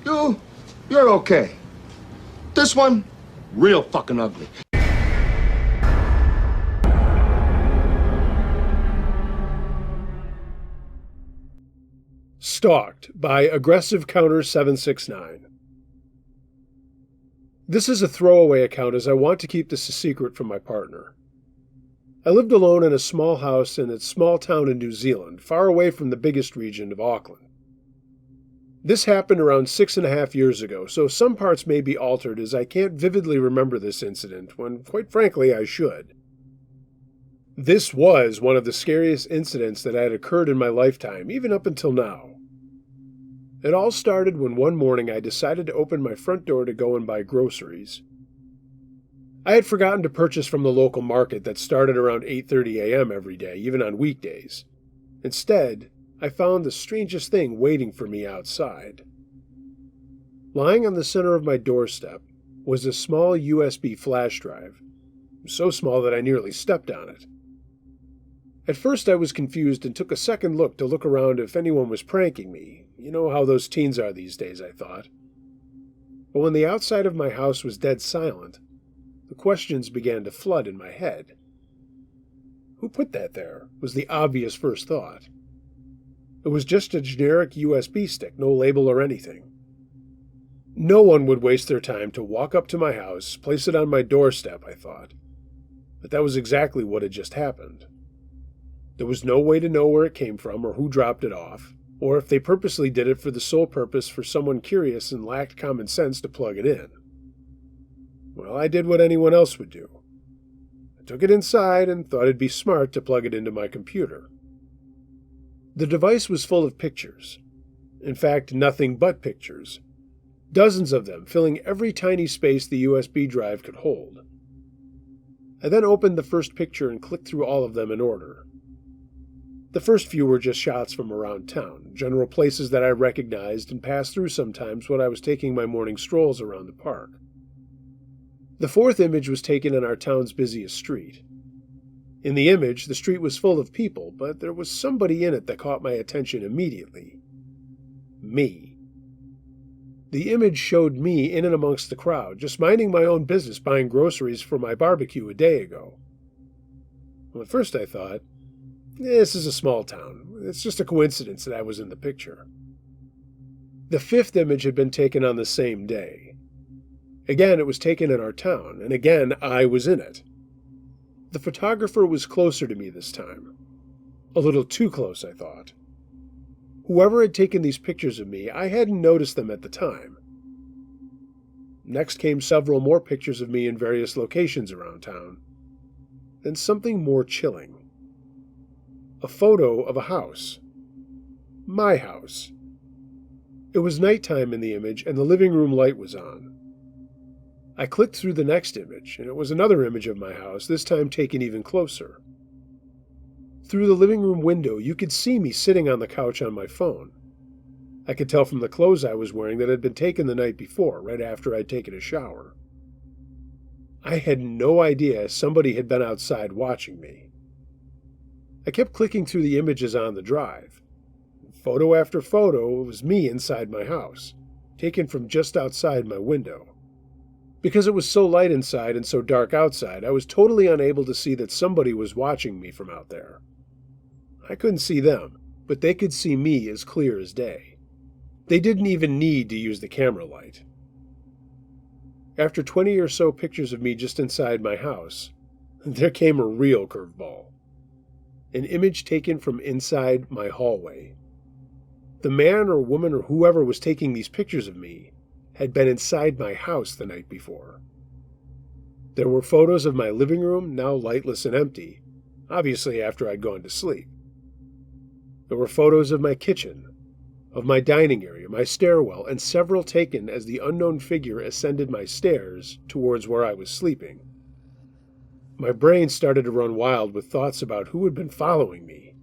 You're okay. This one, real fucking ugly. Stalked by Aggressive Counter 769. This is a throwaway account as I want to keep this a secret from my partner. I lived alone in a small house in a small town in New Zealand, far away from the biggest region of Auckland. This happened around 6.5 years ago, so some parts may be altered as I can't vividly remember this incident, when, quite frankly, I should. This was one of the scariest incidents that had occurred in my lifetime, even up until now. It all started when one morning I decided to open my front door to go and buy groceries. I had forgotten to purchase from the local market that started around 8:30 a.m. every day, even on weekdays. Instead, I found the strangest thing waiting for me outside. Lying on the center of my doorstep was a small USB flash drive, so small that I nearly stepped on it. At first I was confused and took a second look to look around if anyone was pranking me. You know how those teens are these days, I thought. But when the outside of my house was dead silent, the questions began to flood in my head. Who put that there? Was the obvious first thought. It was just a generic USB stick, no label or anything. No one would waste their time to walk up to my house, place it on my doorstep, I thought. But that was exactly what had just happened. There was no way to know where it came from or who dropped it off, or if they purposely did it for the sole purpose for someone curious and lacked common sense to plug it in. Well, I did what anyone else would do. I took it inside and thought it'd be smart to plug it into my computer. The device was full of pictures. In fact, nothing but pictures. Dozens of them, filling every tiny space the USB drive could hold. I then opened the first picture and clicked through all of them in order. The first few were just shots from around town, general places that I recognized and passed through sometimes when I was taking my morning strolls around the park. The fourth image was taken in our town's busiest street. In the image, the street was full of people, but there was somebody in it that caught my attention immediately. Me. The image showed me in and amongst the crowd, just minding my own business buying groceries for my barbecue a day ago. Well, at first I thought, this is a small town. It's just a coincidence that I was in the picture. The fifth image had been taken on the same day. Again, it was taken in our town, and again, I was in it. The photographer was closer to me this time. A little too close, I thought. Whoever had taken these pictures of me, I hadn't noticed them at the time. Next came several more pictures of me in various locations around town. Then something more chilling. A photo of a house. My house. It was nighttime in the image, and the living room light was on. I clicked through the next image, and it was another image of my house, this time taken even closer. Through the living room window, you could see me sitting on the couch on my phone. I could tell from the clothes I was wearing that had been taken the night before, right after I'd taken a shower. I had no idea somebody had been outside watching me. I kept clicking through the images on the drive. Photo after photo, it was me inside my house, taken from just outside my window. Because it was so light inside and so dark outside, I was totally unable to see that somebody was watching me from out there. I couldn't see them, but they could see me as clear as day. They didn't even need to use the camera light. After 20 or so pictures of me just inside my house, there came a real curveball. An image taken from inside my hallway. The man or woman or whoever was taking these pictures of me had been inside my house the night before. There were photos of my living room, now lightless and empty, obviously after I'd gone to sleep. There were photos of my kitchen, of my dining area, my stairwell, and several taken as the unknown figure ascended my stairs towards where I was sleeping. My brain started to run wild with thoughts about who had been following me.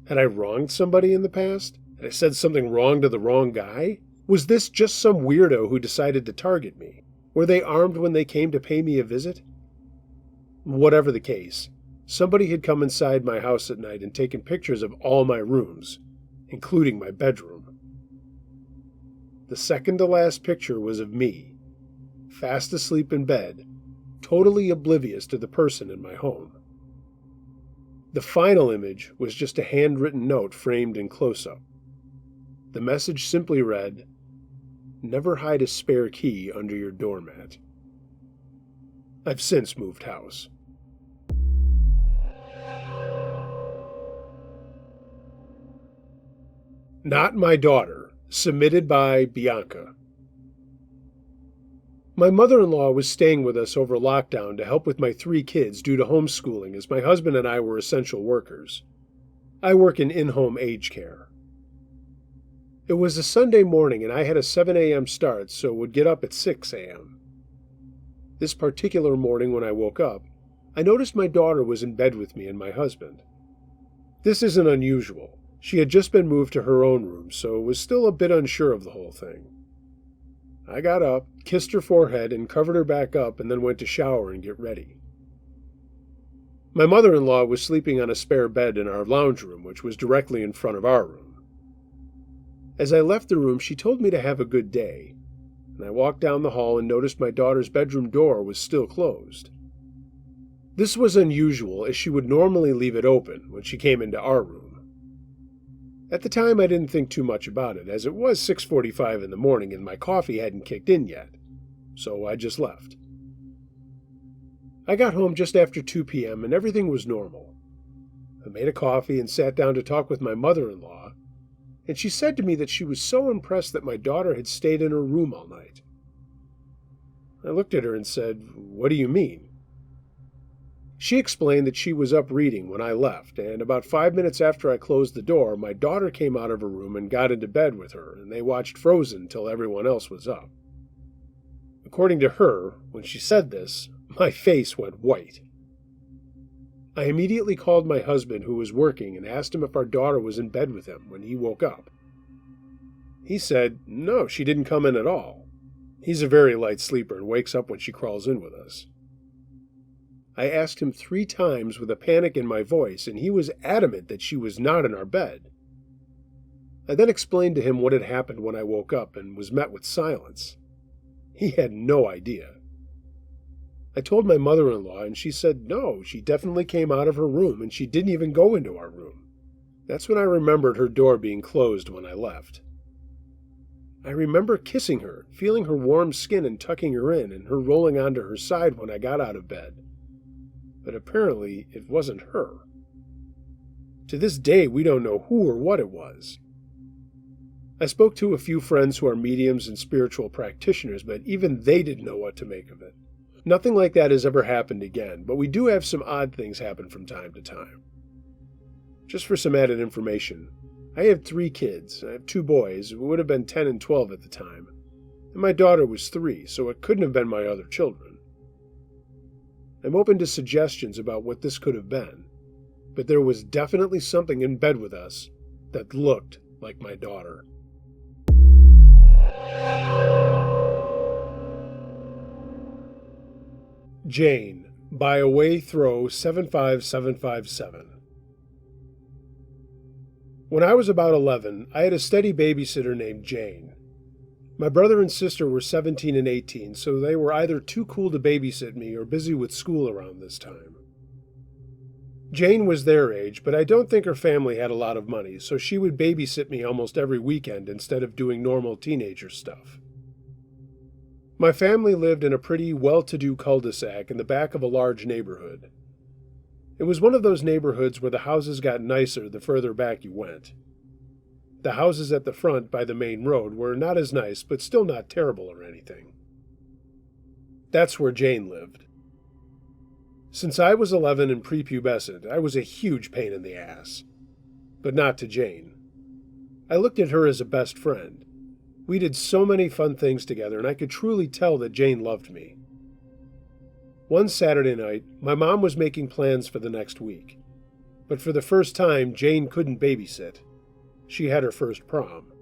Had I wronged somebody in the past? Had I said something wrong to the wrong guy? Was this just some weirdo who decided to target me? Were they armed when they came to pay me a visit? Whatever the case, somebody had come inside my house at night and taken pictures of all my rooms, including my bedroom. The second to last picture was of me, fast asleep in bed, totally oblivious to the person in my home. The final image was just a handwritten note framed in close-up. The message simply read, "Never hide a spare key under your doormat." I've since moved house. Not My Daughter, submitted by Bianca. My mother-in-law was staying with us over lockdown to help with my 3 kids due to homeschooling, as my husband and I were essential workers. I work in-home aged care. It was a Sunday morning and I had a 7 a.m. start, so would get up at 6 a.m. This particular morning when I woke up, I noticed my daughter was in bed with me and my husband. This isn't unusual. She had just been moved to her own room, so was still a bit unsure of the whole thing. I got up, kissed her forehead, and covered her back up, and then went to shower and get ready. My mother-in-law was sleeping on a spare bed in our lounge room, which was directly in front of our room. As I left the room, she told me to have a good day, and I walked down the hall and noticed my daughter's bedroom door was still closed. This was unusual, as she would normally leave it open when she came into our room. At the time, I didn't think too much about it, as it was 6:45 in the morning and my coffee hadn't kicked in yet, so I just left. I got home just after 2 p.m. and everything was normal. I made a coffee and sat down to talk with my mother-in-law, and she said to me that she was so impressed that my daughter had stayed in her room all night. I looked at her and said, "What do you mean?" She explained that she was up reading when I left, and about 5 minutes after I closed the door, my daughter came out of her room and got into bed with her, and they watched Frozen till everyone else was up. According to her, when she said this, my face went white. I immediately called my husband, who was working, and asked him if our daughter was in bed with him when he woke up. He said, "No, she didn't come in at all." He's a very light sleeper and wakes up when she crawls in with us. I asked him 3 times with a panic in my voice, and he was adamant that she was not in our bed. I then explained to him what had happened when I woke up and was met with silence. He had no idea. I told my mother-in-law, and she said no, she definitely came out of her room, and she didn't even go into our room. That's when I remembered her door being closed when I left. I remember kissing her, feeling her warm skin and tucking her in, and her rolling onto her side when I got out of bed. But apparently it wasn't her. To this day, we don't know who or what it was. I spoke to a few friends who are mediums and spiritual practitioners, but even they didn't know what to make of it. Nothing like that has ever happened again, but we do have some odd things happen from time to time. Just for some added information, I have 3 kids. I have 2 boys, who would have been 10 and 12 at the time, and my daughter was 3, so it couldn't have been my other children. I'm open to suggestions about what this could have been, but there was definitely something in bed with us that looked like my daughter. Jane, by Away Throw 75757. When I was about 11, I had a steady babysitter named Jane. My brother and sister were 17 and 18, so they were either too cool to babysit me or busy with school around this time. Jane was their age, but I don't think her family had a lot of money, so she would babysit me almost every weekend instead of doing normal teenager stuff. My family lived in a pretty well-to-do cul-de-sac in the back of a large neighborhood. It was one of those neighborhoods where the houses got nicer the further back you went. The houses at the front by the main road were not as nice, but still not terrible or anything. That's where Jane lived. Since I was 11 and prepubescent, I was a huge pain in the ass. But not to Jane. I looked at her as a best friend. We did so many fun things together, and I could truly tell that Jane loved me. One Saturday night, my mom was making plans for the next week. But for the first time, Jane couldn't babysit. She had her first prom.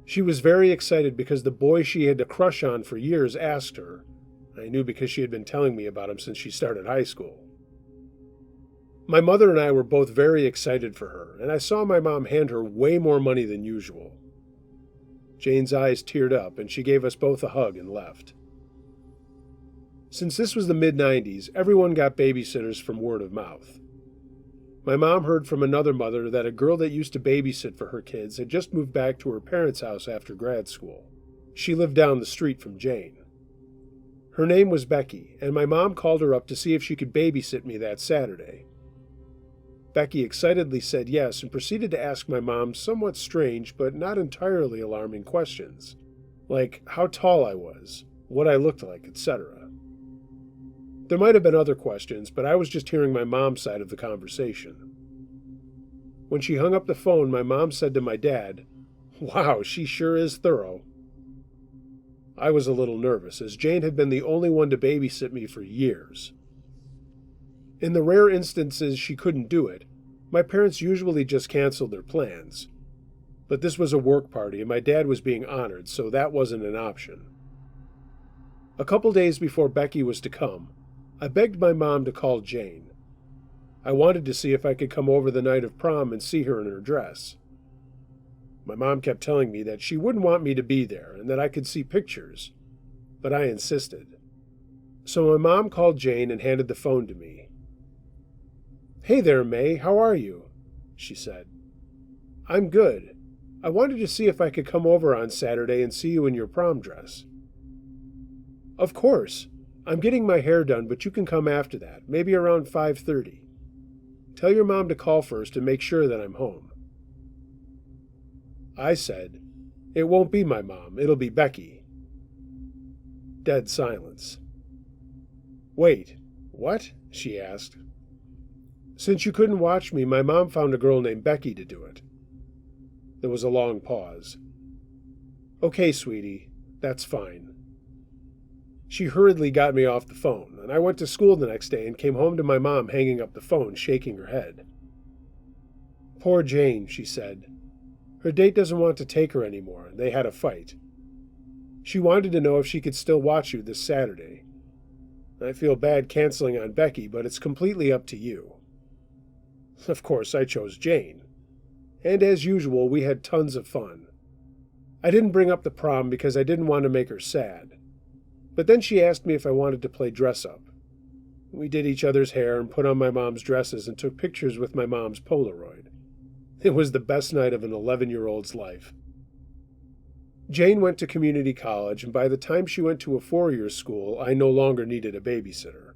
She was very excited because the boy she had a crush on for years asked her. I knew because she had been telling me about him since she started high school. My mother and I were both very excited for her, and I saw my mom hand her way more money than usual. Jane's eyes teared up, and she gave us both a hug and left. Since this was the mid-90s, everyone got babysitters from word of mouth. My mom heard from another mother that a girl that used to babysit for her kids had just moved back to her parents' house after grad school. She lived down the street from Jane. Her name was Becky, and my mom called her up to see if she could babysit me that Saturday. Becky excitedly said yes and proceeded to ask my mom somewhat strange but not entirely alarming questions, like how tall I was, what I looked like, etc. There might have been other questions, but I was just hearing my mom's side of the conversation. When she hung up the phone, my mom said to my dad, "Wow, she sure is thorough." I was a little nervous, as Jane had been the only one to babysit me for years. In the rare instances she couldn't do it, my parents usually just canceled their plans. But this was a work party, and my dad was being honored, so that wasn't an option. A couple days before Becky was to come, I begged my mom to call Jane. I wanted to see if I could come over the night of prom and see her in her dress. My mom kept telling me that she wouldn't want me to be there and that I could see pictures, but I insisted. So my mom called Jane and handed the phone to me. "Hey there, May, how are you?" she said. "I'm good. I wanted to see if I could come over on Saturday and see you in your prom dress." "Of course. I'm getting my hair done, but you can come after that, maybe around 5:30. Tell your mom to call first and make sure that I'm home." I said, "It won't be my mom, it'll be Becky." Dead silence. "Wait, what?" she asked. "Since you couldn't watch me, my mom found a girl named Becky to do it." There was a long pause. "Okay, sweetie, that's fine." She hurriedly got me off the phone, and I went to school the next day and came home to my mom hanging up the phone, shaking her head. "Poor Jane," she said. "Her date doesn't want to take her anymore. They had a fight. She wanted to know if she could still watch you this Saturday. I feel bad canceling on Becky, but it's completely up to you." Of course, I chose Jane. And as usual, we had tons of fun. I didn't bring up the prom because I didn't want to make her sad. But then she asked me if I wanted to play dress-up. We did each other's hair and put on my mom's dresses and took pictures with my mom's Polaroid. It was the best night of an 11-year-old's life. Jane went to community college, and by the time she went to a 4-year school, I no longer needed a babysitter.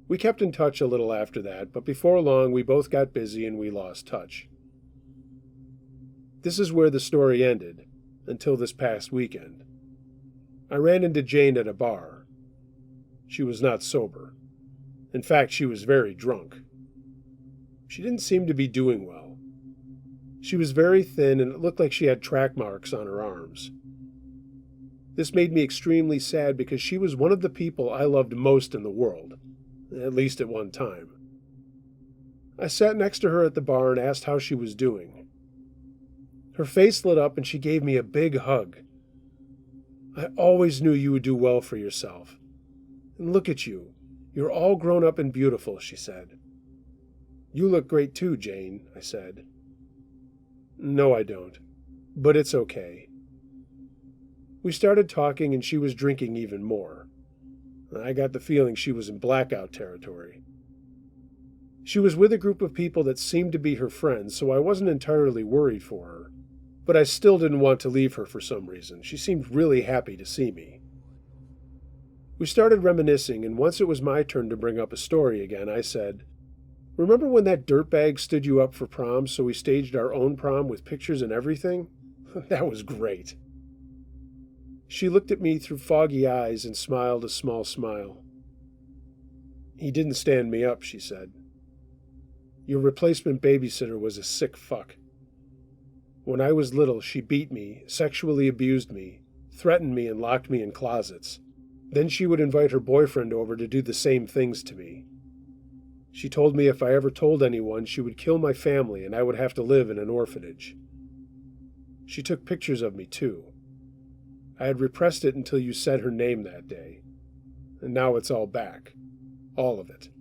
We kept in touch a little after that, but before long we both got busy and we lost touch. This is where the story ended, until this past weekend. I ran into Jane at a bar. She was not sober. In fact, she was very drunk. She didn't seem to be doing well. She was very thin, and it looked like she had track marks on her arms. This made me extremely sad because she was one of the people I loved most in the world, at least at one time. I sat next to her at the bar and asked how she was doing. Her face lit up and she gave me a big hug. "I always knew you would do well for yourself. And look at you. You're all grown up and beautiful," she said. "You look great too, Jane," I said. "No, I don't. But it's okay." We started talking and she was drinking even more. I got the feeling she was in blackout territory. She was with a group of people that seemed to be her friends, so I wasn't entirely worried for her. But I still didn't want to leave her for some reason. She seemed really happy to see me. We started reminiscing, and once it was my turn to bring up a story again, I said, "Remember when that dirtbag stood you up for prom, so we staged our own prom with pictures and everything? That was great." She looked at me through foggy eyes and smiled a small smile. "He didn't stand me up," she said. "Your replacement babysitter was a sick fuck. When I was little, she beat me, sexually abused me, threatened me, and locked me in closets. Then she would invite her boyfriend over to do the same things to me. She told me if I ever told anyone, she would kill my family and I would have to live in an orphanage. She took pictures of me, too. I had repressed it until you said her name that day. And now it's all back. All of it.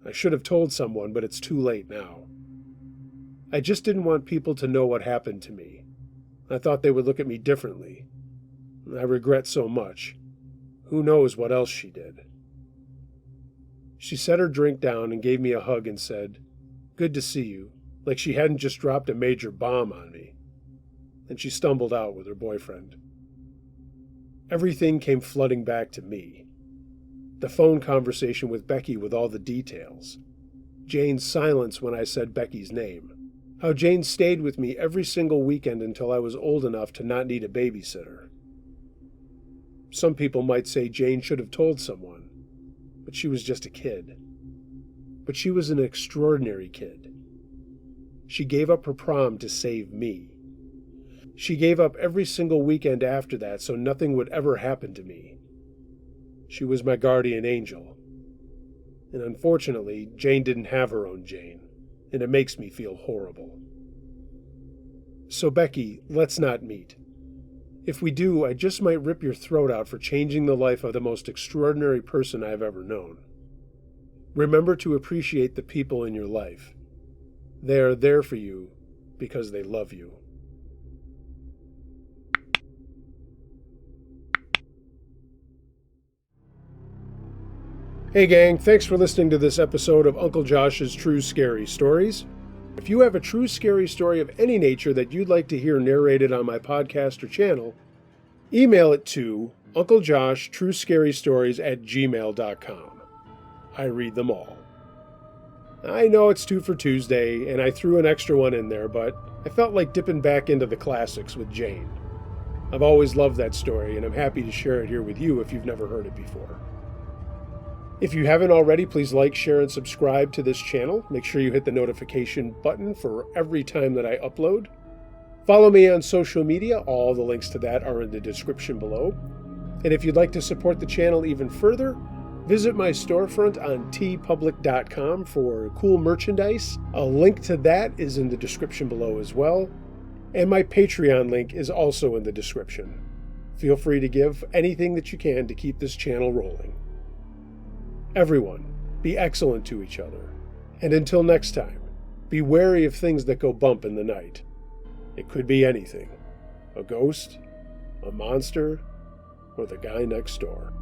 I should have told someone, but it's too late now. I just didn't want people to know what happened to me. I thought they would look at me differently. I regret so much. Who knows what else she did. She set her drink down and gave me a hug and said, "Good to see you," like she hadn't just dropped a major bomb on me. And she stumbled out with her boyfriend. Everything came flooding back to me. The phone conversation with Becky with all the details. Jane's silence when I said Becky's name. How Jane stayed with me every single weekend until I was old enough to not need a babysitter. Some people might say Jane should have told someone, but she was just a kid. But she was an extraordinary kid. She gave up her prom to save me. She gave up every single weekend after that so nothing would ever happen to me. She was my guardian angel. And unfortunately, Jane didn't have her own Jane, and it makes me feel horrible. So Becky, let's not meet. If we do, I just might rip your throat out for changing the life of the most extraordinary person I've ever known. Remember to appreciate the people in your life. They are there for you because they love you. Hey gang, thanks for listening to this episode of Uncle Josh's True Scary Stories. If you have a true scary story of any nature that you'd like to hear narrated on my podcast or channel, email it to unclejoshtruescarystories@gmail.com. I read them all. I know it's 2 for Tuesday, and I threw an extra one in there, but I felt like dipping back into the classics with Jane. I've always loved that story, and I'm happy to share it here with you if you've never heard it before. If you haven't already, please like, share, and subscribe to this channel. Make sure you hit the notification button for every time that I upload. Follow me on social media. All the links to that are in the description below. And if you'd like to support the channel even further, visit my storefront on tpublic.com for cool merchandise. A link to that is in the description below as well. And my Patreon link is also in the description. Feel free to give anything that you can to keep this channel rolling. Everyone, be excellent to each other. And until next time, be wary of things that go bump in the night. It could be anything. A ghost, a monster, or the guy next door.